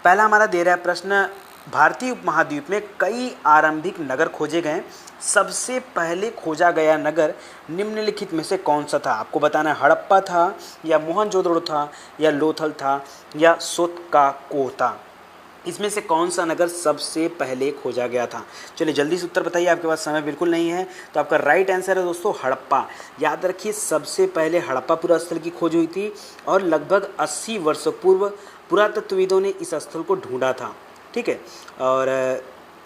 पहला हमारा दे रहा है प्रश्न, भारतीय उपमहाद्वीप में कई आरंभिक नगर खोजे गए, सबसे पहले खोजा गया नगर निम्नलिखित में से कौन सा था। आपको बताना है हड़प्पा था या मोहनजोदड़ो था या लोथल था या सोतकाको था। इसमें से कौन सा नगर सबसे पहले खोजा गया था। चलिए जल्दी से उत्तर बताइए, आपके पास समय बिल्कुल नहीं है। तो आपका राइट आंसर है दोस्तों हड़प्पा। याद रखिए सबसे पहले हड़प्पा पुरास्थल की खोज हुई थी और लगभग 80 वर्षों पूर्व पुरातत्वविदों ने इस स्थल को ढूंढा था। ठीक है, और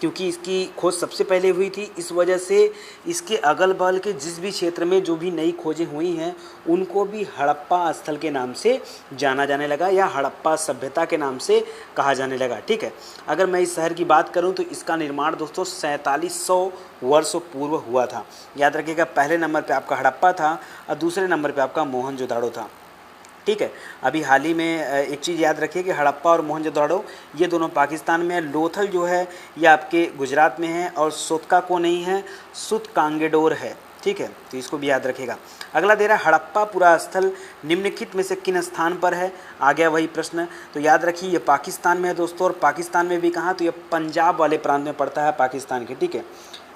क्योंकि इसकी खोज सबसे पहले हुई थी इस वजह से इसके अगल बगल के जिस भी क्षेत्र में जो भी नई खोजें हुई हैं उनको भी हड़प्पा स्थल के नाम से जाना जाने लगा या हड़प्पा सभ्यता के नाम से कहा जाने लगा। ठीक है, अगर मैं इस शहर की बात करूं तो इसका निर्माण दोस्तों 4700 वर्षों पूर्व हुआ था। याद रखिएगा पहले नंबर पे आपका हड़प्पा था और दूसरे नंबर पे आपका मोहनजोदाड़ो था। ठीक है, अभी हाल ही में एक चीज़ याद रखिए कि हड़प्पा और मोहनजोदड़ो ये दोनों पाकिस्तान में है, लोथल जो है ये आपके गुजरात में है और सोतकाको नहीं है, सूतकांगेडोर है। ठीक है, तो इसको भी याद रखिएगा। अगला दे रहा है हड़प्पा पुरा स्थल निम्नलिखित में से किन स्थान पर है। आ गया वही प्रश्न, तो याद रखिए ये पाकिस्तान में है दोस्तों, और पाकिस्तान में भी कहाँ, तो ये पंजाब वाले प्रांत में पड़ता है पाकिस्तान के। ठीक है,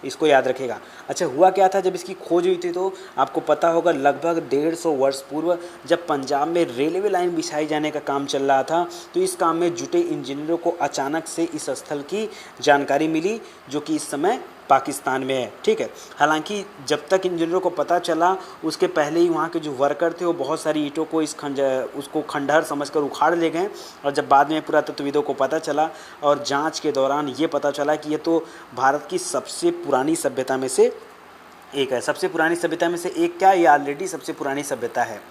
इसको याद रखेगा। अच्छा हुआ क्या था जब इसकी खोज हुई थी, तो आपको पता होगा लगभग 150 वर्ष पूर्व जब पंजाब में रेलवे लाइन बिछाई जाने का काम चल रहा था तो इस काम में जुटे इंजीनियरों को अचानक से इस स्थल की जानकारी मिली जो कि इस समय पाकिस्तान में है। ठीक है, हालांकि जब तक इंजीनियरों को पता चला उसके पहले ही वहाँ के जो वर्कर थे वो बहुत सारी ईंटों को उसको खंडहर समझकर उखाड़ ले गए, और जब बाद में पुरातत्वविदों को पता चला और जांच के दौरान ये पता चला कि ये तो भारत की सबसे पुरानी सभ्यता में से एक है। सबसे पुरानी सभ्यता में से एक क्या, ये ऑलरेडी सबसे पुरानी सभ्यता है।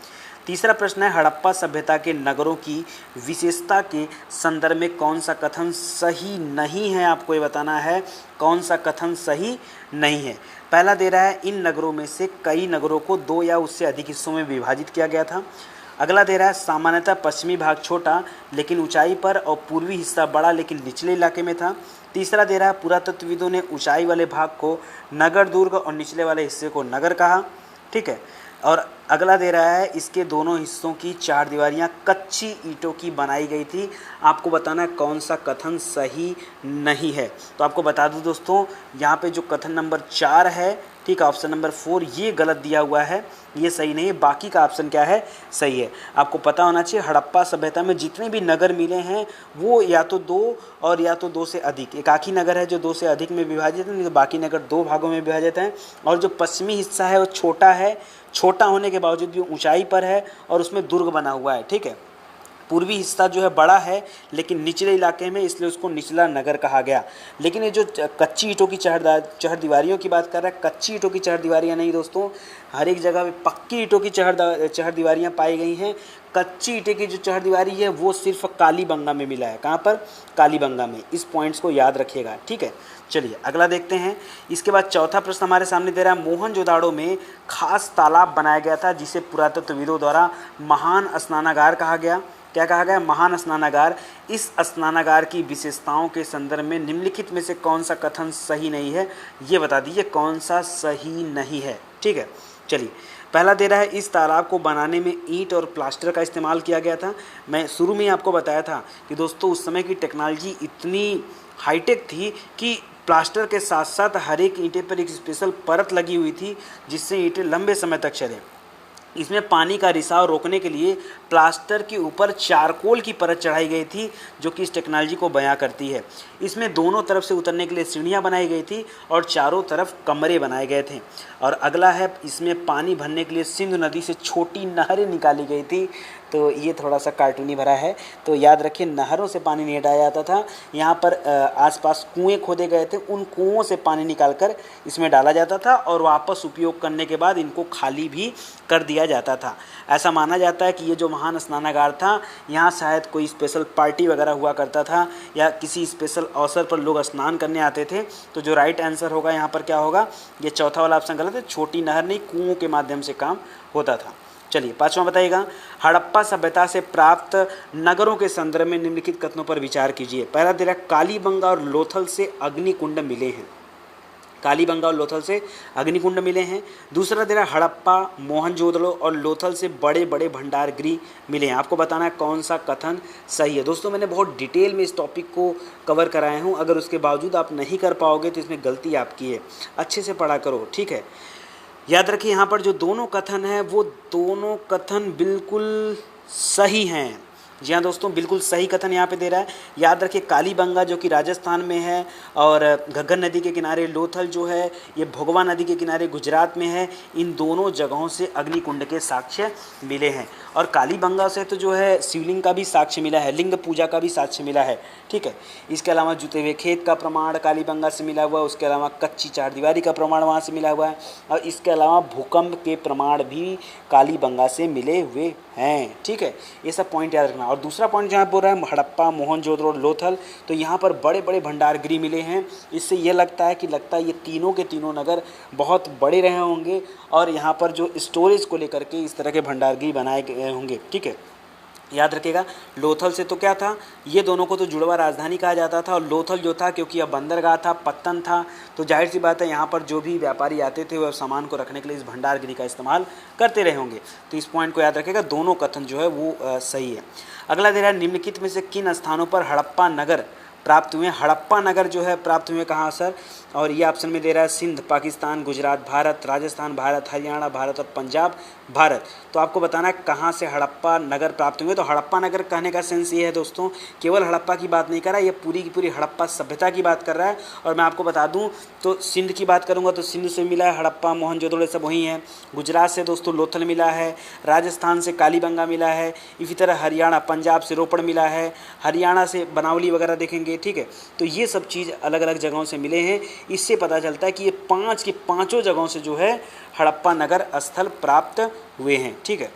तीसरा प्रश्न है हड़प्पा सभ्यता के नगरों की विशेषता के संदर्भ में कौन सा कथन सही नहीं है। आपको ये बताना है कौन सा कथन सही नहीं है। पहला दे रहा है इन नगरों में से कई नगरों को 2 या उससे अधिक हिस्सों में विभाजित किया गया था। अगला दे रहा है सामान्यतः पश्चिमी भाग छोटा लेकिन ऊंचाई पर और पूर्वी हिस्सा बड़ा लेकिन निचले इलाके में था। तीसरा दे रहा है पुरातत्वविदों ने ऊंचाई वाले भाग को नगर दुर्ग और निचले वाले हिस्से को नगर कहा। ठीक है, और अगला दे रहा है इसके दोनों हिस्सों की चार दीवारियाँ कच्ची ईंटों की बनाई गई थी। आपको बताना है कौन सा कथन सही नहीं है। तो आपको बता दूं दोस्तों यहाँ पे जो कथन नंबर 4 है, ठीक है, ऑप्शन नंबर 4 ये गलत दिया हुआ है, ये सही नहीं है। बाकी का ऑप्शन क्या है, सही है। आपको पता होना चाहिए हड़प्पा सभ्यता में जितने भी नगर मिले हैं वो या तो 2 और या तो 2 से अधिक, एक आखिरी नगर है जो 2 से अधिक में विभाजित है, नहीं तो बाकी नगर 2 भागों में विभाजित हैं। और जो पश्चिमी हिस्सा है वो छोटा है, छोटा होने के बावजूद भी ऊंचाई पर है और उसमें दुर्ग बना हुआ है। ठीक है, पूर्वी हिस्सा जो है बड़ा है लेकिन निचले इलाके में, इसलिए उसको निचला नगर कहा गया। लेकिन ये जो कच्ची ईंटों की चहरदीवारियों की बात कर रहा है, कच्ची ईंटों की चहरदीवारियाँ नहीं दोस्तों, हर एक जगह पे पक्की ईंटों की चहरदीवारियाँ पाई गई हैं। कच्ची ईंटे की जो चहरदीवारी है वो सिर्फ कालीबंगा में मिला है। कहाँ पर, कालीबंगा में। इस पॉइंट्स को याद रखिएगा। ठीक है, चलिए अगला देखते हैं। इसके बाद चौथा प्रश्न हमारे सामने दे रहा है मोहनजोदाड़ो में खास तालाब बनाया गया था जिसे पुरातत्वविदों द्वारा महान स्नानागार कहा गया। क्या कहा गया, महान स्नानागार। इस स्नानागार की विशेषताओं के संदर्भ में निम्नलिखित में से कौन सा कथन सही नहीं है, ये बता दीजिए कौन सा सही नहीं है। ठीक है, चलिए पहला दे रहा है इस तालाब को बनाने में ईंट और प्लास्टर का इस्तेमाल किया गया था। मैं शुरू में ही आपको बताया था कि दोस्तों उस समय की टेक्नोलॉजी इतनी हाईटेक थी कि प्लास्टर के साथ साथ हर एक ईंटे पर एक स्पेशल परत लगी हुई थी जिससे ईंटें लंबे समय तक चले। इसमें पानी का रिसाव रोकने के लिए प्लास्टर के ऊपर चारकोल की परत चढ़ाई गई थी जो कि इस टेक्नोलॉजी को बयां करती है। इसमें दोनों तरफ से उतरने के लिए सीढ़ियां बनाई गई थी और चारों तरफ कमरे बनाए गए थे। और अगला है इसमें पानी भरने के लिए सिंधु नदी से छोटी नहरें निकाली गई थी। तो ये थोड़ा सा कार्टूनी भरा है, तो याद रखिए नहरों से पानी नहीं हटाया जाता था। यहाँ पर आसपास कुएं खोदे गए थे, उन कुओं से पानी निकालकर इसमें डाला जाता था और वापस उपयोग करने के बाद इनको खाली भी कर दिया जाता था। ऐसा माना जाता है कि ये जो महान स्नानागार था यहाँ शायद कोई स्पेशल पार्टी वगैरह हुआ करता था या किसी स्पेशल अवसर पर लोग स्नान करने आते थे। तो जो राइट आंसर होगा यहाँ पर क्या होगा, ये चौथा वाला ऑप्शन गलत है। छोटी नहर नहीं, कुओं के माध्यम से काम होता था। चलिए पांचवा बताइएगा, हड़प्पा सभ्यता से प्राप्त नगरों के संदर्भ में निम्नलिखित कथनों पर विचार कीजिए। पहला दे रहा है कालीबंगा और लोथल से अग्निकुंड मिले हैं। कालीबंगा और लोथल से अग्निकुंड मिले हैं। दूसरा दे रहा है हड़प्पा, मोहनजोदड़ो और लोथल से बड़े बड़े भंडार गृह मिले हैं। आपको बताना है कौन सा कथन सही है। दोस्तों मैंने बहुत डिटेल में इस टॉपिक को कवर कराया हूँ, अगर उसके बावजूद आप नहीं कर पाओगे तो इसमें गलती आपकी है। अच्छे से पढ़ा करो, ठीक है। याद रखिए यहाँ पर जो दोनों कथन हैं वो दोनों कथन बिल्कुल सही हैं। जी हाँ दोस्तों, बिल्कुल सही कथन यहाँ पे दे रहा है। याद रखिए कालीबंगा जो कि राजस्थान में है और घग्गर नदी के किनारे लोथल जो है ये भोगवा नदी के किनारे गुजरात में है। इन दोनों जगहों से अग्निकुंड के साक्ष्य मिले हैं। और कालीबंगा से तो जो है शिवलिंग का भी साक्ष्य मिला है, लिंग पूजा का भी साक्ष्य मिला है, ठीक है। इसके अलावा जुते हुए खेत का प्रमाण कालीबंगा से मिला हुआ है। उसके अलावा कच्ची चारदीवारी का प्रमाण वहाँ से मिला हुआ है। और इसके अलावा भूकंप के प्रमाण भी कालीबंगा से मिले हुए हैं, ठीक है। ये सब पॉइंट याद रखना। और दूसरा पॉइंट जहाँ बोल रहा है हड़प्पा, मोहनजोदड़ो, लोथल, तो यहाँ पर बड़े बड़े भंडार गृह मिले हैं। इससे ये लगता है ये तीनों के तीनों नगर बहुत बड़े रहे होंगे और यहाँ पर जो स्टोरेज को लेकर के इस तरह के भंडार गृह बनाए गए होंगे, ठीक है। याद रखिएगा लोथल से तो क्या था, ये दोनों को तो जुड़वा राजधानी कहा जाता था। और लोथल जो था क्योंकि यह बंदरगाह था, पत्तन था, तो जाहिर सी बात है यहाँ पर जो भी व्यापारी आते थे वह सामान को रखने के लिए इस भंडार गृह का इस्तेमाल करते रहे होंगे। तो इस पॉइंट को याद रखिएगा, दोनों कथन जो है वो सही है। अगला दे रहा है निम्नलिखित में से किन स्थानों पर हड़प्पा नगर प्राप्त हुए। हड़प्पा नगर जो है प्राप्त हुए कहाँ सर, और ये ऑप्शन में दे रहा है सिंध पाकिस्तान, गुजरात भारत, राजस्थान भारत, हरियाणा भारत और पंजाब भारत। तो आपको बताना है कहाँ से हड़प्पा नगर प्राप्त हुए। तो हड़प्पा नगर कहने का सेंस ये है दोस्तों, केवल हड़प्पा की बात नहीं कर रहा है, ये पूरी की पूरी हड़प्पा सभ्यता की बात कर रहा है। और मैं आपको बता दूं तो सिंध की बात करूंगा तो सिंध से मिला है हड़प्पा, मोहनजोदड़ो सब वहीं है। गुजरात से दोस्तों लोथल मिला है, राजस्थान से कालीबंगा मिला है, इसी तरह हरियाणा पंजाब से रोपड़ मिला है, हरियाणा से बनावली वगैरह देखेंगे, ठीक है। तो ये सब चीज़ अलग अलग जगहों से मिले हैं। इससे पता चलता है कि ये पांच की पांचों जगहों से जो है हड़प्पा नगर स्थल प्राप्त हुए हैं, ठीक है।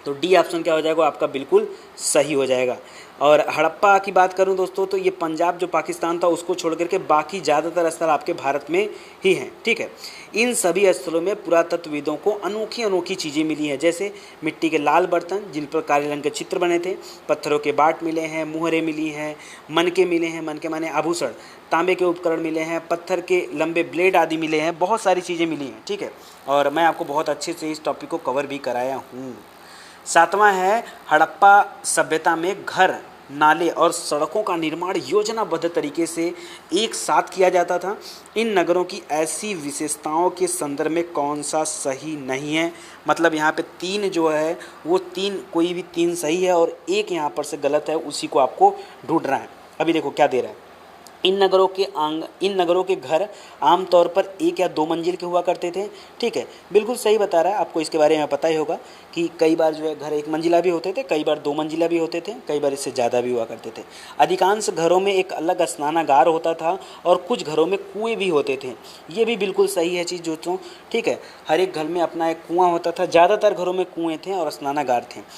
तो डी ऑप्शन क्या हो जाएगा आपका, बिल्कुल सही हो जाएगा। और हड़प्पा की बात करूं दोस्तों तो ये पंजाब जो पाकिस्तान था उसको छोड़ करके बाकी ज़्यादातर स्थल आपके भारत में ही हैं, ठीक है। इन सभी स्थलों में पुरातत्वविदों को अनोखी अनोखी चीज़ें मिली हैं, जैसे मिट्टी के लाल बर्तन जिन पर काले रंग के चित्र बने थे, पत्थरों के बाट मिले हैं, मुहरें मिली हैं, मनके मिले हैं, मनके माने आभूषण, तांबे के उपकरण मिले हैं, पत्थर के लंबे ब्लेड आदि मिले हैं, बहुत सारी चीज़ें मिली हैं, ठीक है। और मैं आपको बहुत अच्छे से इस टॉपिक को कवर भी कराया हूँ। सातवां है हड़प्पा सभ्यता में घर, नाले और सड़कों का निर्माण योजनाबद्ध तरीके से एक साथ किया जाता था। इन नगरों की ऐसी विशेषताओं के संदर्भ में कौन सा सही नहीं है। मतलब यहाँ पे तीन जो है वो तीन, कोई भी तीन सही है और एक यहाँ पर से गलत है, उसी को आपको ढूंढना है। अभी देखो क्या दे रहा है, इन नगरों के घर आमतौर पर एक या दो मंजिल के हुआ करते थे, ठीक है। बिल्कुल सही बता रहा है, आपको इसके बारे में पता ही होगा कि कई बार जो है घर एक मंजिला भी होते थे, कई बार दो मंजिला भी होते थे, कई बार इससे ज़्यादा भी हुआ करते थे। अधिकांश घरों में एक अलग स्नानागार होता था और कुछ घरों में कुएँ भी होते थे। ये भी बिल्कुल सही है चीज़ दोस्तों, ठीक है। हर एक घर में अपना एक कुआँ होता था, ज़्यादातर घरों में कुएँ थे और स्नानागार थे।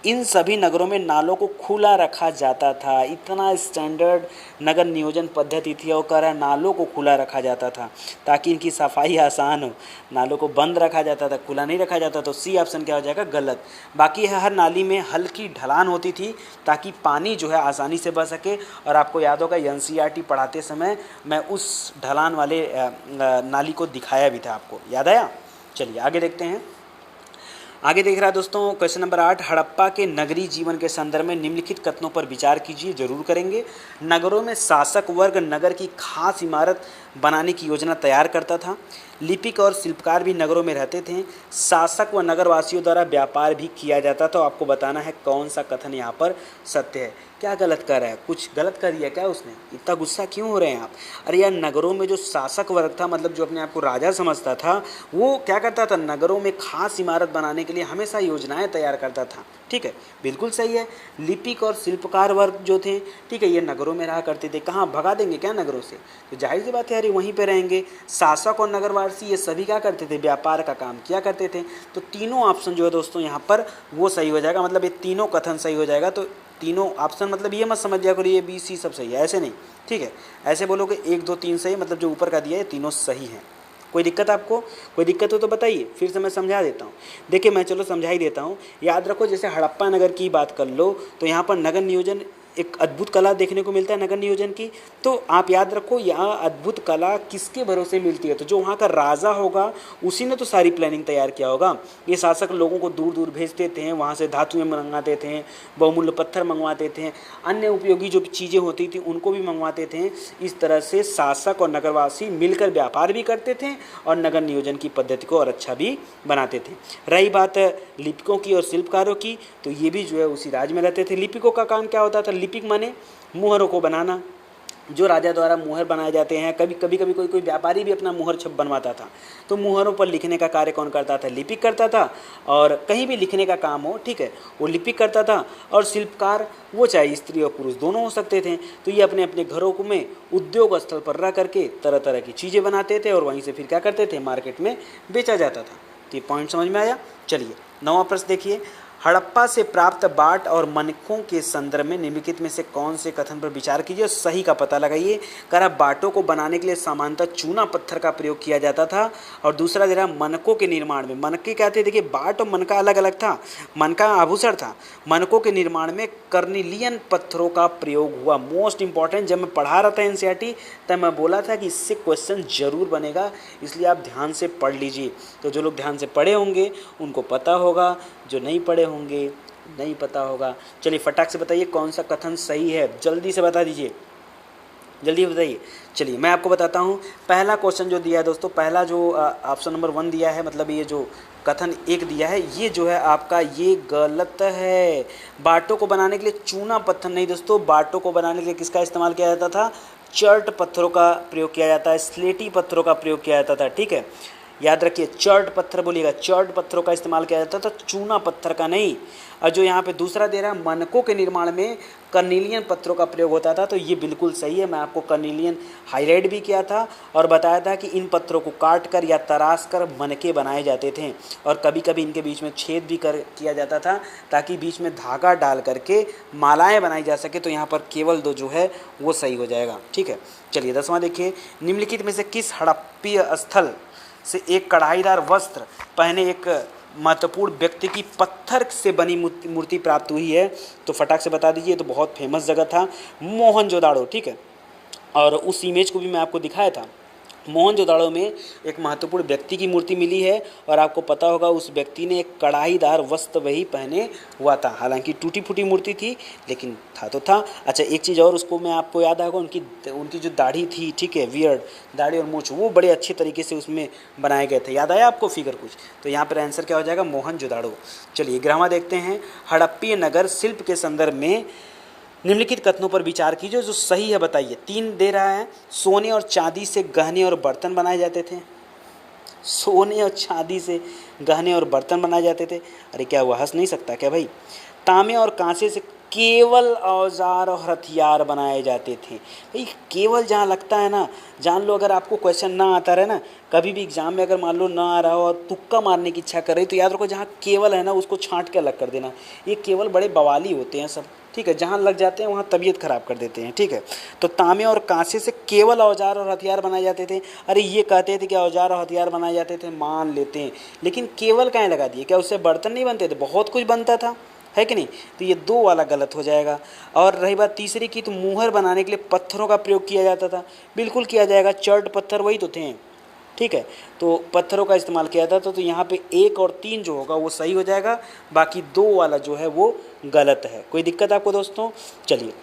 इन सभी नगरों में नालों को खुला रखा जाता था। इतना स्टैंडर्ड नगर नियोजन पद्धति थी और कह रहा है नालों को खुला रखा जाता था ताकि इनकी सफाई आसान हो। नालों को बंद रखा जाता था, खुला नहीं रखा जाता। तो सी ऑप्शन क्या हो जाएगा, गलत। बाकी हर नाली में हल्की ढलान होती थी ताकि पानी जो है आसानी से बह सके। और आपको याद होगा एनसीईआरटी पढ़ाते समय मैं उस ढलान वाले नाली को दिखाया भी था, आपको याद आया। चलिए आगे देखते हैं। आगे देख रहा है दोस्तों क्वेश्चन नंबर 8, हड़प्पा के नगरीय जीवन के संदर्भ में निम्नलिखित कथनों पर विचार कीजिए। जरूर करेंगे। नगरों में शासक वर्ग नगर की खास इमारत बनाने की योजना तैयार करता था। लिपिक और शिल्पकार भी नगरों में रहते थे। शासक व नगरवासियों द्वारा व्यापार भी किया जाता था। आपको बताना है कौन सा कथन यहाँ पर सत्य है। क्या गलत कर रहा है, कुछ गलत कर दिया क्या उसने, इतना गुस्सा क्यों हो रहे हैं आप। अरे यार, नगरों में जो शासक वर्ग था, मतलब जो अपने आप को राजा समझता था, वो क्या करता था, नगरों में खास इमारत बनाने के लिए हमेशा योजनाएं तैयार करता था, ठीक है। बिल्कुल सही है। लिपिक और शिल्पकार वर्ग जो थे, ठीक है, ये नगरों में रहा करते थे। कहाँ भगा देंगे क्या नगरों से, तो जाहिर सी बात है यार वहीं पे रहेंगे। शासक और नगरवासी ये सभी क्या करते थे, व्यापार का काम किया करते थे। तो तीनों ऑप्शन जो है दोस्तों यहाँ पर वो सही हो जाएगा। मतलब ये तीनों कथन सही हो जाएगा। तो तीनों ऑप्शन, मतलब ये मत समझ जाया करो ये बी सी सब सही है, ऐसे नहीं, ठीक है। ऐसे बोलोगे 1 2 3 सही, मतलब जो ऊपर का दिया है तीनों सही हैं। कोई दिक्कत आपको, कोई दिक्कत हो तो बताइए, फिर से मैं समझा देता हूँ। देखिए मैं चलो समझा ही देता हूँ। याद रखो, जैसे हड़प्पा नगर की बात कर लो तो यहाँ पर नगर नियोजन एक अद्भुत कला देखने को मिलता है नगर नियोजन की। तो आप याद रखो, यह अद्भुत कला किसके भरोसे मिलती है? तो जो वहाँ का राजा होगा उसी ने तो सारी प्लानिंग तैयार किया होगा। ये शासक लोगों को दूर दूर भेजते थे, वहाँ से धातुएं मंगवाते थे, बहुमूल्य पत्थर मंगवाते थे, अन्य उपयोगी जो चीज़ें होती थी उनको भी मंगवाते थे। इस तरह से शासक और नगरवासी मिलकर व्यापार भी करते थे और नगर नियोजन की पद्धति को और अच्छा भी बनाते थे। रही बात लिपिकों की और शिल्पकारों की, तो ये भी जो है उसी राज्य में रहते थे। लिपिकों का काम क्या होता था? लिपिक माने मुहरों को बनाना, जो राजा द्वारा मुहर बनाए जाते हैं। कभी कोई व्यापारी भी अपना मुहर छप बनवाता था, तो मुहरों पर लिखने का कार्य कौन करता था? लिपिक करता था। और कहीं भी लिखने का काम हो, ठीक है, वो लिपिक करता था। और शिल्पकार वो चाहे स्त्री और पुरुष दोनों हो सकते थे। तो ये अपने अपने घरों में उद्योग स्थल पर रह करके तरह तरह की चीज़ें बनाते थे और वहीं से फिर क्या करते थे? मार्केट में बेचा जाता था। तो ये पॉइंट समझ में आया? चलिए 9वां प्रश्न देखिए। हड़प्पा से प्राप्त बाट और मनकों के संदर्भ में निम्नलिखित में से कौन से कथन पर विचार कीजिए और सही का पता लगाइए। करा बाटों को बनाने के लिए सामान्यतः चूना पत्थर का प्रयोग किया जाता था। और दूसरा दे रहा मनकों के निर्माण में, मनके क्या थे? देखिए, बाट और मनका अलग अलग था। मनका आभूषण था, मनकों के निर्माण में कर्निलियन पत्थरों का प्रयोग हुआ। मोस्ट इंपॉर्टेंट, जब मैं पढ़ा रहा था एनसीईआरटी तब मैं बोला था कि इससे क्वेश्चन जरूर बनेगा, इसलिए आप ध्यान से पढ़ लीजिए। तो जो लोग ध्यान से पढ़े होंगे उनको पता होगा, जो नहीं पढ़े होंगे नहीं पता होगा। चलिए फटाक से बताइए कौन सा कथन सही है, जल्दी से बता दीजिए, जल्दी बताइए। चलिए मैं आपको बताता हूँ। पहला क्वेश्चन जो दिया है दोस्तों, पहला जो ऑप्शन नंबर 1 दिया है, मतलब ये जो कथन 1 दिया है, ये जो है आपका ये गलत है। बाटों को बनाने के लिए चूना पत्थर नहीं दोस्तों, बाटों को बनाने के लिए किसका इस्तेमाल किया जाता था? चर्ट पत्थरों का प्रयोग किया जाता है, स्लेटी पत्थरों का प्रयोग किया जाता था, ठीक है। याद रखिए, चर्ट पत्थर बोलिएगा, चर्ट पत्थरों का इस्तेमाल किया जाता था, चूना पत्थर का नहीं। और जो यहाँ पे दूसरा दे रहा है, मनकों के निर्माण में कर्निलियन पत्थरों का प्रयोग होता था, तो ये बिल्कुल सही है। मैं आपको कर्निलियन हाईलाइट भी किया था और बताया था कि इन पत्थरों को काट कर या तराश कर मनके बनाए जाते थे। और कभी कभी इनके बीच में छेद भी किया जाता था ताकि बीच में धागा डाल करके मालाएँ बनाई जा सके। तो यहाँ पर केवल 2 जो है वो सही हो जाएगा, ठीक है। चलिए 10वां देखिए। निम्नलिखित में से किस हड़प्पीय स्थल से एक कढ़ाईदार वस्त्र पहने एक महत्वपूर्ण व्यक्ति की पत्थर से बनी मूर्ति प्राप्त हुई है? तो फटाक से बता दीजिए। तो बहुत फेमस जगह था मोहनजोदाड़ो, ठीक है। और उस इमेज को भी मैं आपको दिखाया था। मोहनजोदाड़ो में एक महत्वपूर्ण व्यक्ति की मूर्ति मिली है और आपको पता होगा उस व्यक्ति ने एक कढ़ाईदार वस्त्र वही पहने हुआ था। हालांकि टूटी फूटी मूर्ति थी लेकिन था तो था। अच्छा, एक चीज़ और उसको मैं आपको याद आएगा, उनकी जो दाढ़ी थी, ठीक है, वियर्ड दाढ़ी और मूंछ, वो बड़े अच्छे तरीके से उसमें बनाए गए थे। याद आया आपको फिगर कुछ? तो यहाँ पर आंसर क्या हो जाएगा? मोहनजोदाड़ो। चलिए 11वां देखते हैं। हड़प्पीय नगर शिल्प के संदर्भ में निम्नलिखित कथनों पर विचार कीजिए, जो सही है बताइए। 3 दे रहा है। सोने और चांदी से गहने और बर्तन बनाए जाते थे। सोने और चांदी से गहने और बर्तन बनाए जाते थे। अरे क्या हुआ, हंस नहीं सकता क्या भाई? तांबे और कांसे से केवल औजार और हथियार बनाए जाते थे। भाई केवल जहाँ लगता है ना, जान लो अगर आपको क्वेश्चन ना आता रहे ना, कभी भी एग्जाम में अगर मान लो ना आ रहा हो और तुक्का मारने की इच्छा कर रही, तो याद रखो जहाँ केवल है ना उसको छांट के अलग कर देना। ये केवल बड़े बवाली होते हैं सब, ठीक है, जहाँ लग जाते हैं वहाँ तबीयत खराब कर देते हैं, ठीक है। तो तांबे और कांसे से केवल औजार और हथियार बनाए जाते थे। अरे ये कहते थे कि औजार और हथियार बनाए जाते थे, मान लेते हैं, लेकिन केवल कहाँ लगा दिए? क्या उससे बर्तन नहीं बनते थे? बहुत कुछ बनता था, है कि नहीं? तो ये 2 वाला गलत हो जाएगा। और रही बात तीसरी की, तो मुहर बनाने के लिए पत्थरों का प्रयोग किया जाता था। बिल्कुल किया जाएगा, चर्ट पत्थर वही तो थे, ठीक है। तो पत्थरों का इस्तेमाल किया जाता था। तो यहाँ पे 1 और 3 जो होगा वो सही हो जाएगा, बाकी 2 वाला जो है वो गलत है। कोई दिक्कत आपको दोस्तों? चलिए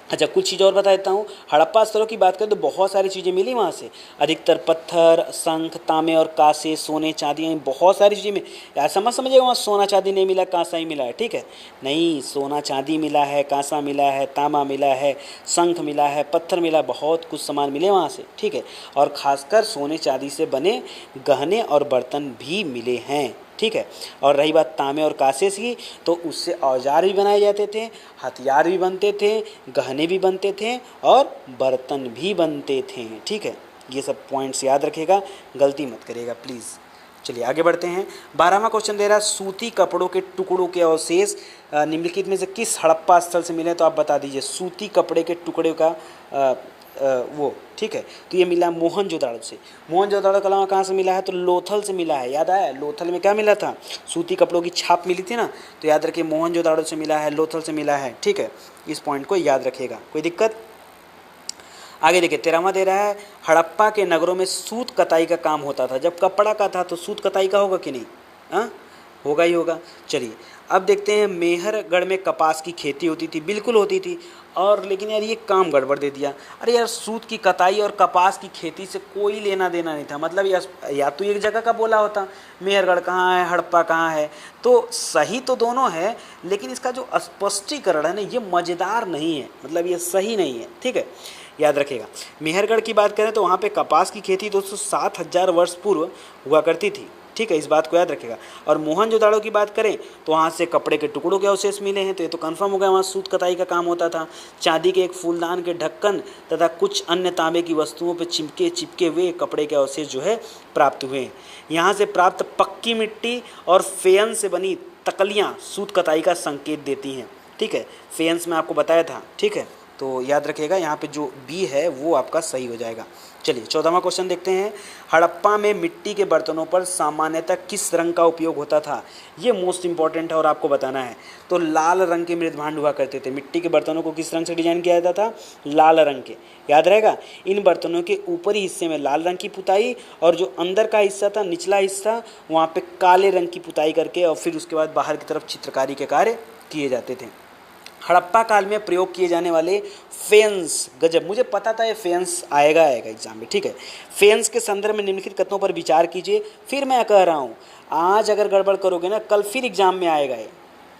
अच्छा, कुछ चीज़ और बता देता हूँ। हड़प्पा स्थलों की बात करें तो बहुत सारी चीज़ें मिली वहाँ से। अधिकतर पत्थर, शंख, तांबे और कांसे, सोने, चांदी, बहुत सारी चीज़ें मिली। यार समझिएगा, वहाँ सोना चांदी नहीं मिला, कांसा ही मिला है, ठीक है। नहीं, सोना चांदी मिला है, कांसा मिला है, तांबा मिला है, शंख मिला है, पत्थर मिला, बहुत कुछ सामान मिले वहाँ से, ठीक है। और ख़ासकर सोने चांदी से बने गहने और बर्तन भी मिले हैं, ठीक है। और रही बात तांबे और कांसे की, तो उससे औजार भी बनाए जाते थे, हथियार भी बनते थे, गहने भी बनते थे और बर्तन भी बनते थे, ठीक है। ये सब पॉइंट्स याद रखिएगा, गलती मत करिएगा प्लीज़। चलिए आगे बढ़ते हैं। 12वां क्वेश्चन दे रहा है, सूती कपड़ों के टुकड़ों के अवशेष निम्नलिखित में से किस हड़प्पा स्थल से मिले? तो आप बता दीजिए। सूती कपड़े के टुकड़े का वो, ठीक है। तो ये मिला मोहनजोदाड़ो से। मोहनजोदाड़ो का अलावा कहाँ से मिला है, तो लोथल से मिला है। याद आया, लोथल में क्या मिला था, सूती कपड़ों की छाप मिली थी ना, तो याद रखिए मोहनजोदाड़ो से मिला है, लोथल से मिला है, ठीक है। इस पॉइंट को याद रखिएगा, कोई दिक्कत। आगे देखिए 13वां दे रहा है, हड़प्पा के नगरों में सूत कताई का काम होता था। जब कपड़ा का था तो सूत कताई का होगा कि नहीं, हाँ होगा ही होगा। चलिए अब देखते हैं, मेहरगढ़ में कपास की खेती होती थी, बिल्कुल होती थी। और लेकिन यार ये काम गड़बड़ दे दिया। अरे यार सूत की कताई और कपास की खेती से कोई लेना देना नहीं था, मतलब या तो एक जगह का बोला होता, मेहरगढ़ कहाँ है, हड़प्पा कहाँ है, तो सही तो दोनों है, लेकिन इसका जो स्पष्टीकरण है ना ये मज़ेदार नहीं है, मतलब ये सही नहीं है, ठीक है। याद रखिएगा, मेहरगढ़ की बात करें तो वहाँ पे कपास की खेती दोस्तों 7,000 वर्ष पूर्व हुआ करती थी, ठीक है, इस बात को याद रखिएगा। और मोहनजोदाड़ो की बात करें तो वहाँ से कपड़े के टुकड़ों के अवशेष मिले हैं, तो ये तो कंफर्म हो गया वहाँ सूत कताई का काम होता था। चांदी के एक फूलदान के ढक्कन तथा कुछ अन्य तांबे की वस्तुओं पर चिपके हुए कपड़े के अवशेष जो है प्राप्त हुए हैं। यहाँ से प्राप्त पक्की मिट्टी और फेयन से बनी तकलियाँ सूत कताई का संकेत देती हैं, ठीक है। फेयंस में आपको बताया था, ठीक है, तो याद रखिएगा यहाँ पे जो बी है वो आपका सही हो जाएगा। चलिए 14वां क्वेश्चन देखते हैं, हड़प्पा में मिट्टी के बर्तनों पर सामान्यतः किस रंग का उपयोग होता था। ये मोस्ट इंपॉर्टेंट है और आपको बताना है। तो लाल रंग के मृद भांड हुआ करते थे। मिट्टी के बर्तनों को किस रंग से डिजाइन किया जाता था, लाल रंग के, याद रहेगा। इन बर्तनों के ऊपरी हिस्से में लाल रंग की पुताई और जो अंदर का हिस्सा था, निचला हिस्सा, वहाँ पे काले रंग की पुताई करके और फिर उसके बाद बाहर की तरफ चित्रकारी के कार्य किए जाते थे। हड़प्पा काल में प्रयोग किए जाने वाले फेंस, गजब, मुझे पता था ये फेंस आएगा एग्जाम में, ठीक है। फेंस के संदर्भ में निम्नलिखित कथनों पर विचार कीजिए। फिर मैं कह रहा हूँ, आज अगर गड़बड़ करोगे ना कल फिर एग्जाम में आएगा ये,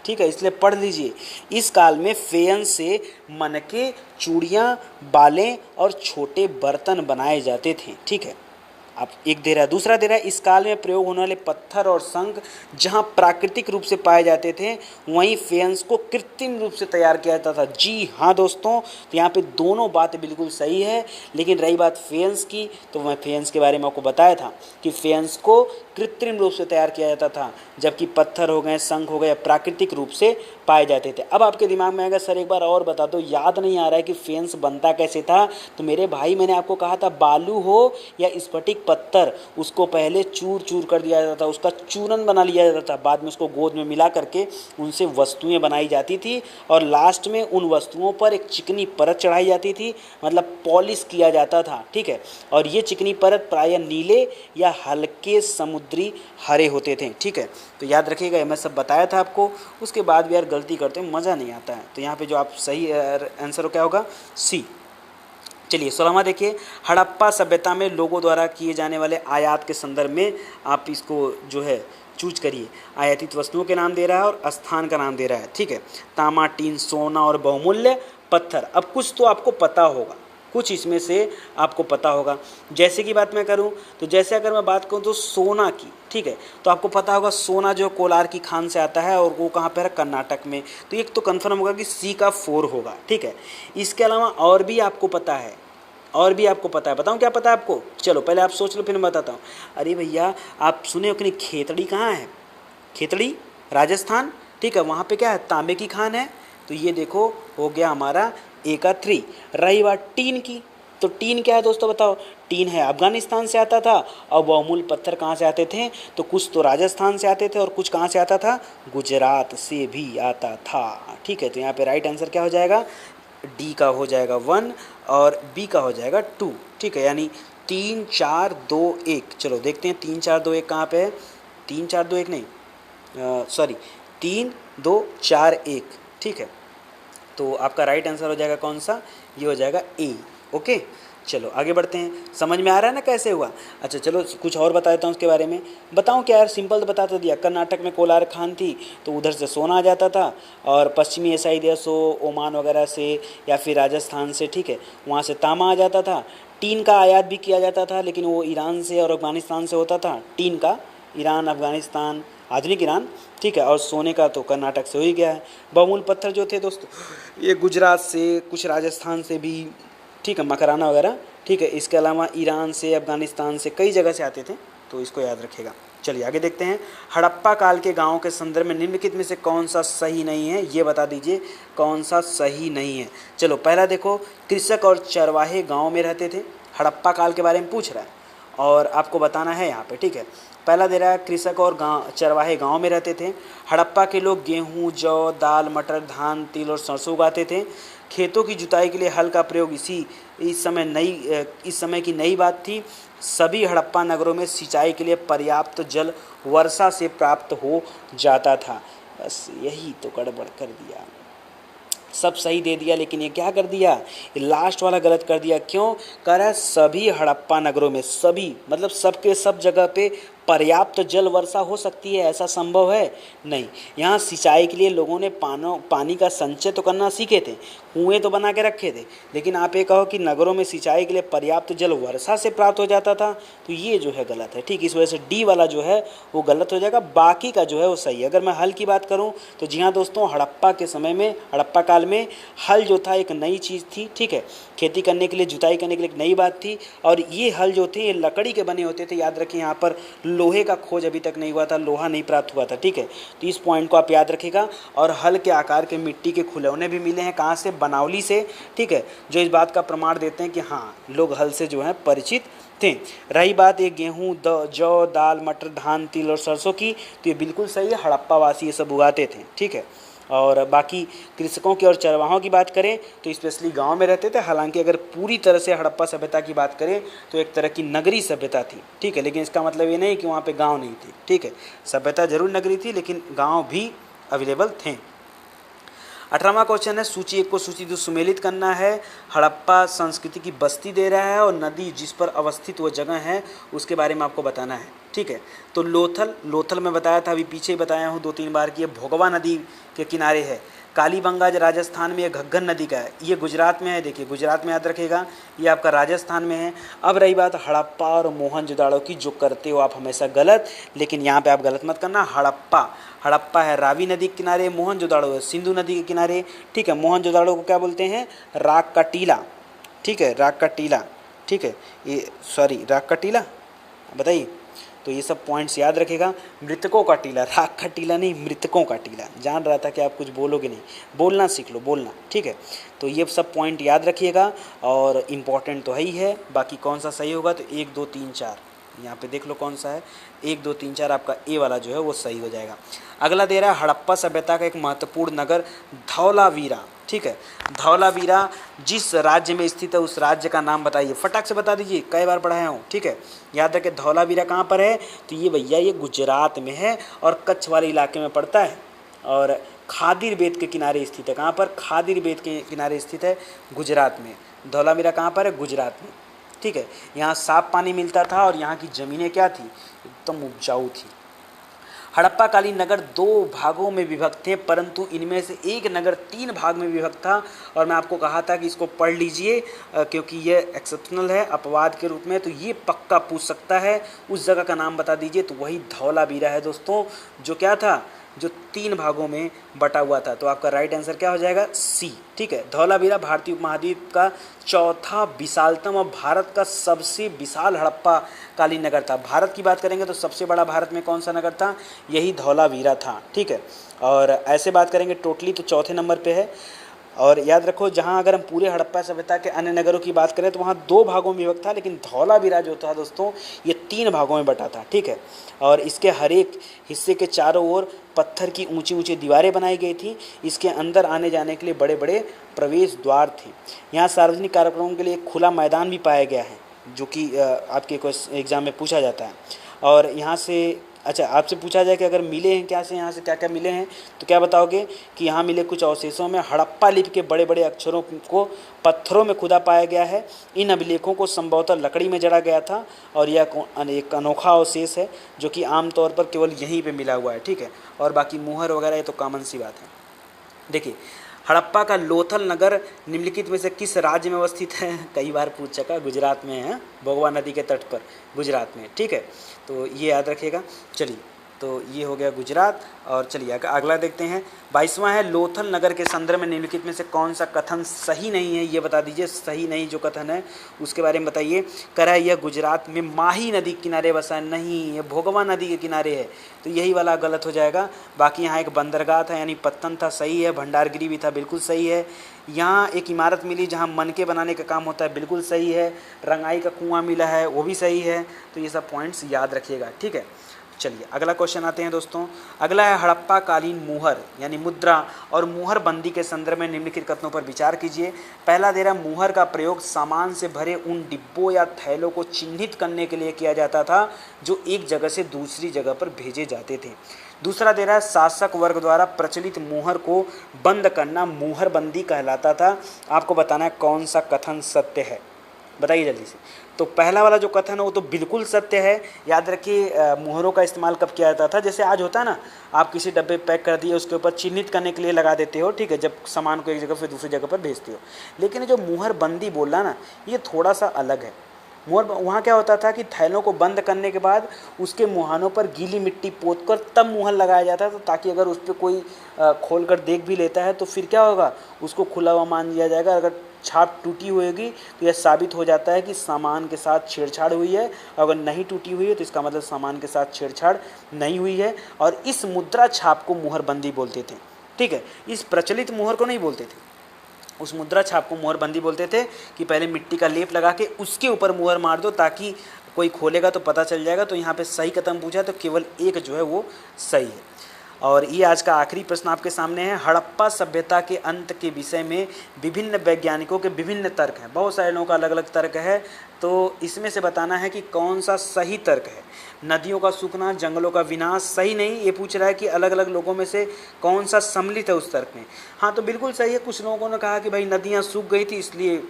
ठीक है, इसलिए पढ़ लीजिए। इस काल में फेंस से मनके, चूड़ियाँ, बालें और छोटे बर्तन बनाए जाते थे, ठीक है। आप एक दे रहा है, दूसरा दे रहा है, इस काल में प्रयोग होने वाले पत्थर और शंख जहां प्राकृतिक रूप से पाए जाते थे वहीं फेंस को कृत्रिम रूप से तैयार किया जाता था। जी हाँ दोस्तों, तो यहाँ पे दोनों बातें बिल्कुल सही है। लेकिन रही बात फेंस की, तो मैं फेंस के बारे में आपको बताया था कि फेंस को कृत्रिम रूप से तैयार किया जाता था, जबकि पत्थर हो गए, शंख हो गए, प्राकृतिक रूप से पाए जाते थे। अब आपके दिमाग में आएगा सर एक बार और बता दो, याद नहीं आ रहा है कि फेंस बनता कैसे था। तो मेरे भाई मैंने आपको कहा था, बालू हो या स्फटिक पत्थर, उसको पहले चूर चूर कर दिया जाता था, उसका चूरन बना लिया जाता था, बाद में उसको गोद में मिला करके उनसे वस्तुएं बनाई जाती थी और लास्ट में उन वस्तुओं पर एक चिकनी परत चढ़ाई जाती थी, मतलब पॉलिश किया जाता था, ठीक है। और ये चिकनी परत प्रायः नीले या हल्के समुद्री हरे होते थे, ठीक है। तो याद रखिएगा, मैं सब बताया था आपको, उसके बाद भी यार गलती करते हैं मज़ा नहीं आता है। तो यहाँ पे जो आप सही आंसर क्या होगा, सी। चलिए 16वां देखिए, हड़प्पा सभ्यता में लोगों द्वारा किए जाने वाले आयात के संदर्भ में आप इसको जो है चूज करिए। आयातित वस्तुओं के नाम दे रहा है और स्थान का नाम दे रहा है, ठीक है। तांबा, टीन, सोना और बहुमूल्य पत्थर। अब कुछ तो आपको पता होगा, कुछ इसमें से आपको पता होगा। जैसे की बात मैं करूं तो जैसे अगर मैं बात करूं तो सोना की, ठीक है, तो आपको पता होगा सोना जो कोलार की खान से आता है और वो कहाँ पर है, कर्नाटक में। तो एक तो कंफर्म होगा कि सी का 4 होगा, ठीक है। इसके अलावा और भी आपको पता है, और भी आपको पता है, बताऊं क्या पता है आपको, चलो पहले आप सोच लो फिर मैं बताता हूँ। अरे भैया आप सुने हो कि नहीं, खेतड़ी कहाँ है, खेतड़ी राजस्थान, ठीक है, वहाँ पे क्या है, तांबे की खान है। तो ये देखो हो गया हमारा ए का 3। रही बात टीन की, तो टीन क्या है दोस्तों बताओ, टीन है अफगानिस्तान से आता था। और बहुमूल्य पत्थर कहाँ से आते थे, तो कुछ तो राजस्थान से आते थे और कुछ कहाँ से आता था, गुजरात से भी आता था, ठीक है। तो यहाँ पे राइट आंसर क्या हो जाएगा, डी का हो जाएगा 1 और बी का हो जाएगा 2, ठीक है। यानी 3 4 2 1। चलो देखते हैं 3 4 2 1 कहाँ पे है, 3 4 2 1 नहीं, सॉरी 3 2 4 1, ठीक है। तो आपका राइट आंसर हो जाएगा कौन सा, ये हो जाएगा ए, ओके। चलो आगे बढ़ते हैं, समझ में आ रहा है ना कैसे हुआ। अच्छा चलो कुछ और बता देता हूँ उसके बारे में। बताऊँ क्या यार, सिंपल तो बता तो दिया। कर्नाटक में कोलार खान थी तो उधर से सोना आ जाता था, और पश्चिमी एशियाई देशों ओमान वगैरह से या फिर राजस्थान से, ठीक है, वहाँ से तांबा आ जाता था। टीन का आयात भी किया जाता था लेकिन वो ईरान से और अफगानिस्तान से होता था, टीन का ईरान, अफगानिस्तान, आधुनिक ईरान, ठीक है। और सोने का तो कर्नाटक से हो ही गया है। बहुमूल्य पत्थर जो थे दोस्तों ये गुजरात से, कुछ राजस्थान से भी, ठीक है, मकराना वगैरह, ठीक है। इसके अलावा ईरान से, अफगानिस्तान से, कई जगह से आते थे, तो इसको याद रखिएगा। चलिए आगे देखते हैं। हड़प्पा काल के गाँव के संदर्भ में निम्नलिखित में से कौन सा सही नहीं है, ये बता दीजिए कौन सा सही नहीं है। चलो पहला देखो, कृषक और चरवाहे गाँव में रहते थे। हड़प्पा काल के बारे में पूछ रहा है और आपको बताना है यहाँ पे, ठीक है। पहला दे रहा है कृषक और चरवाहे गांव में रहते थे। हड़प्पा के लोग गेहूं, जौ, दाल, मटर, धान, तिल और सरसों उगाते थे। खेतों की जुताई के लिए हल का प्रयोग इस समय की नई बात थी। सभी हड़प्पा नगरों में सिंचाई के लिए पर्याप्त जल वर्षा से प्राप्त हो जाता था। बस यही तो गड़बड़ कर दिया, सब सही दे दिया लेकिन ये क्या कर दिया, ये लास्ट वाला गलत कर दिया। क्यों कह रहा है सभी हड़प्पा नगरों में, सभी मतलब सबके सब जगह पे पर्याप्त जल वर्षा हो सकती है, ऐसा संभव है नहीं। यहाँ सिंचाई के लिए लोगों ने पानी का संचय तो करना सीखे थे, कुएँ तो बना के रखे थे, लेकिन आप ये कहो कि नगरों में सिंचाई के लिए पर्याप्त जल वर्षा से प्राप्त हो जाता था, तो ये जो है गलत है। ठीक, इस वजह से डी वाला जो है वो गलत हो जाएगा, बाकी का जो है वो सही है। अगर मैं हल की बात करूँ तो जी हाँ दोस्तों, हड़प्पा के समय में, हड़प्पा काल में हल जो था एक नई चीज़ थी। ठीक है, खेती करने के लिए, जुताई करने के लिए एक नई बात थी। और ये हल जो थे ये लकड़ी के बने होते थे। याद रखिए यहाँ पर लोहे का खोज अभी तक नहीं हुआ था, लोहा नहीं प्राप्त हुआ था। ठीक है, तो इस पॉइंट को आप याद रखिएगा। और हल के आकार के मिट्टी के खिलौने भी मिले हैं, कहाँ से, बनावली से। ठीक है, जो इस बात का प्रमाण देते हैं कि हाँ लोग हल से जो है परिचित थे। रही बात ये गेहूँ, जौ, दाल, मटर, धान, तिल और सरसों की, तो ये बिल्कुल सही है, हड़प्पा वासी ये सब उगाते थे। ठीक है, और बाकी कृषकों की और चरवाहों की बात करें तो स्पेशली गांव में रहते थे। हालांकि अगर पूरी तरह से हड़प्पा सभ्यता की बात करें तो एक तरह की नगरी सभ्यता थी। ठीक है, लेकिन इसका मतलब ये नहीं कि वहाँ पे गांव नहीं थे। ठीक है, सभ्यता जरूर नगरी थी लेकिन गांव भी अवेलेबल थे। 18वां क्वेश्चन है, सूची 1 को सूची 2 सुमेलित करना है। हड़प्पा संस्कृति की बस्ती दे रहा है और नदी जिस पर अवस्थित वो जगह है उसके बारे में आपको बताना है। ठीक है, तो लोथल में बताया था, अभी पीछे ही बताया हूँ 2-3 बार कि ये भोगवा नदी के किनारे है। कालीबंगा राजस्थान में, ये घग्गर नदी का है, ये गुजरात में है। देखिए गुजरात में याद रखिएगा, ये आपका राजस्थान में है। अब रही बात हड़प्पा और मोहनजोदाड़ो की, जो करते हो आप हमेशा गलत, लेकिन यहाँ पे आप गलत मत करना। हड़प्पा है रावी नदी के किनारे, मोहनजोदाड़ो है सिंधु नदी के किनारे। ठीक है, मोहनजोदाड़ो को क्या बोलते हैं, राग का टीला। ठीक है, राग का टीला। ठीक है, ये सॉरी राग का टीला, बताइए। तो ये सब पॉइंट्स याद रखेगा। मृतकों का टीला, राग का टीला नहीं, मृतकों का टीला। जान रहा था कि आप कुछ बोलोगे नहीं, बोलना सीख लो, बोलना। ठीक है, तो ये सब पॉइंट याद रखिएगा और इम्पॉर्टेंट तो है ही है। बाकी कौन सा सही होगा, तो 1 2 3 4 यहाँ पे देख लो कौन सा है। 1 2 3 4 आपका ए वाला जो है वो सही हो जाएगा। अगला दे रहा है हड़प्पा सभ्यता का एक महत्वपूर्ण नगर धौलावीरा। ठीक है, धौलावीरा जिस राज्य में स्थित है उस राज्य का नाम बताइए, फटाक से बता दीजिए, कई बार पढ़ाया हूँ। ठीक है, याद रखें धौलावीरा कहाँ पर है, तो ये भैया ये गुजरात में है और कच्छ वाले इलाके में पड़ता है और खादिर बेट के किनारे स्थित है। कहाँ पर, खादिर बेट के किनारे स्थित है, गुजरात में। धौलावीरा कहाँ पर है, गुजरात में। ठीक है, यहाँ साफ पानी मिलता था और यहाँ की ज़मीनें क्या थी, एकदम उपजाऊ थी। हड़प्पाकालीन नगर 2 भागों में विभक्त थे, परंतु इनमें से एक नगर 3 भाग में विभक्त था। और मैं आपको कहा था कि इसको पढ़ लीजिए क्योंकि ये एक्सेप्शनल है अपवाद के रूप में, तो ये पक्का पूछ सकता है। उस जगह का नाम बता दीजिए, तो वही धौलावीरा है दोस्तों, जो क्या था, जो 3 भागों में बटा हुआ था। तो आपका राइट आंसर क्या हो जाएगा, सी। ठीक है, धौलावीरा भारतीय उपमहाद्वीप का चौथा विशालतम और भारत का सबसे विशाल हड़प्पा कालीन नगर था। भारत की बात करेंगे तो सबसे बड़ा भारत में कौन सा नगर था, यही धौलावीरा था। ठीक है, और ऐसे बात करेंगे टोटली तो चौथे नंबर पे है। और याद रखो, जहाँ अगर हम पूरे हड़प्पा सभ्यता के अन्य नगरों की बात करें तो वहाँ 2 भागों में विभक्त था, लेकिन धौलावीरा जो था दोस्तों ये 3 भागों में बटा था। ठीक है, और इसके हर एक हिस्से के चारों ओर पत्थर की ऊंची ऊंची दीवारें बनाई गई थी। इसके अंदर आने जाने के लिए बड़े बड़े प्रवेश द्वार थे। यहाँ सार्वजनिक कार्यक्रमों के लिए एक खुला मैदान भी पाया गया है, जो कि आपके एग्ज़ाम में पूछा जाता है। और यहाँ से अच्छा आपसे पूछा जाए कि अगर मिले हैं क्या से, यहाँ से क्या क्या मिले हैं, तो क्या बताओगे कि यहाँ मिले कुछ अवशेषों में हड़प्पा लिपि के बड़े बड़े अक्षरों को पत्थरों में खुदा पाया गया है। इन अभिलेखों को संभवतः लकड़ी में जड़ा गया था और यह एक अनोखा अवशेष है जो कि आमतौर पर केवल यहीं पे मिला हुआ है। ठीक है, और बाकी मुहर वगैरह ये तो कॉमन सी बात है। देखिए, हड़प्पा का लोथल नगर निम्नलिखित में से किस राज्य में अवस्थित है, कई बार पूछ चुका, गुजरात में है, भोगवा नदी के तट पर, गुजरात में। ठीक है, तो ये याद रखिएगा। चलिए तो ये हो गया गुजरात। और चलिए अगला देखते हैं। 22वां है, लोथल नगर के संदर्भ में निम्नलिखित में से कौन सा कथन सही नहीं है, ये बता दीजिए। सही नहीं जो कथन है उसके बारे में बताइए। कह रहा है यह गुजरात में माही नदी के किनारे बसा है, नहीं ये भोगवा नदी के किनारे है, तो यही वाला गलत हो जाएगा। बाकी यहाँ एक बंदरगाह था यानी पत्तन था, सही है। भंडारगिरी भी था, बिल्कुल सही है। यहाँ एक इमारत मिली जहाँ मनके बनाने का काम होता है, बिल्कुल सही है। रंगाई का कुआं मिला है, वो भी सही है। तो ये सब पॉइंट्स याद रखिएगा, ठीक है। चलिए अगला क्वेश्चन आते हैं दोस्तों। अगला है हड़प्पा कालीन मुहर यानी मुद्रा और मुहर बंदी के संदर्भ में निम्नलिखित कथनों पर विचार कीजिए। पहला दे रहा, मुहर का प्रयोग सामान से भरे उन डिब्बों या थैलों को चिन्हित करने के लिए किया जाता था जो एक जगह से दूसरी जगह पर भेजे जाते थे। दूसरा दे रहा है, शासक वर्ग द्वारा प्रचलित मुहर को बंद करना मुहर बंदी कहलाता था। आपको बताना है कौन सा कथन सत्य है, बताइए जल्दी से। तो पहला वाला जो कथन है वो तो बिल्कुल सत्य है। याद रखिए मुहरों का इस्तेमाल कब किया जाता था, जैसे आज होता है ना, आप किसी डब्बे पैक कर दिए उसके ऊपर चिन्हित करने के लिए लगा देते हो, ठीक है, जब सामान को एक जगह से दूसरी जगह पर भेजते हो। लेकिन ये जो मुहर बंदी बोल रहा ना, ये थोड़ा सा अलग है। मुहर वहाँ क्या होता था कि थैलों को बंद करने के बाद उसके मुहानों पर गीली मिट्टी पोतकर तब मुहर लगाया जाता था, ताकि अगर उस पर कोई खोल कर देख भी लेता है तो फिर क्या होगा, उसको खुला हुआ मान लिया जाएगा। अगर छाप टूटी होगी तो यह साबित हो जाता है कि सामान के साथ छेड़छाड़ हुई है। अगर नहीं टूटी हुई है तो इसका मतलब सामान के साथ छेड़छाड़ नहीं हुई है। और इस मुद्रा छाप को मुहरबंदी बोलते थे, ठीक है। इस प्रचलित मुहर को नहीं बोलते थे, उस मुद्रा छाप को मुहरबंदी बोलते थे कि पहले मिट्टी का लेप लगा के उसके ऊपर मुहर मार दो ताकि कोई खोलेगा तो पता चल जाएगा। तो यहाँ पे सही कदम पूछा तो केवल एक जो है वो सही है। और ये आज का आखिरी प्रश्न आपके सामने है। हड़प्पा सभ्यता के अंत के विषय में विभिन्न वैज्ञानिकों के विभिन्न तर्क हैं, बहुत सारे लोगों का अलग अलग तर्क है। तो इसमें से बताना है कि कौन सा सही तर्क है। नदियों का सूखना, जंगलों का विनाश, सही नहीं। ये पूछ रहा है कि अलग अलग लोगों में से कौन सा सम्मिलित है उस तर्क में। हाँ तो बिल्कुल सही है। कुछ लोगों ने कहा कि भाई नदियाँ सूख गई थी इसलिए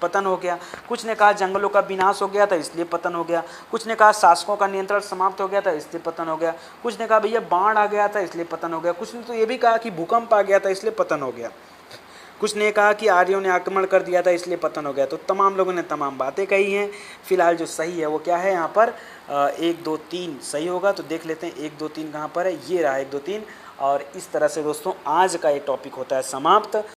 पतन हो गया, कुछ ने कहा जंगलों का विनाश हो गया था इसलिए पतन हो गया, कुछ ने कहा शासकों का नियंत्रण समाप्त हो गया था इसलिए पतन हो गया, कुछ ने कहा भैया बाढ़ आ गया था इसलिए पतन हो गया, कुछ ने तो ये भी कहा कि भूकंप आ गया था इसलिए पतन हो गया, कुछ ने कहा कि आर्यों ने आक्रमण कर दिया था इसलिए पतन हो गया। तो तमाम लोगों ने तमाम बातें कही हैं। फिलहाल जो सही है वो क्या है, यहाँ पर 1 2 3 सही होगा। तो देख लेते हैं 1 2 3 कहाँ पर है, ये रहा 1 2 3। और इस तरह से दोस्तों आज का ये टॉपिक होता है समाप्त।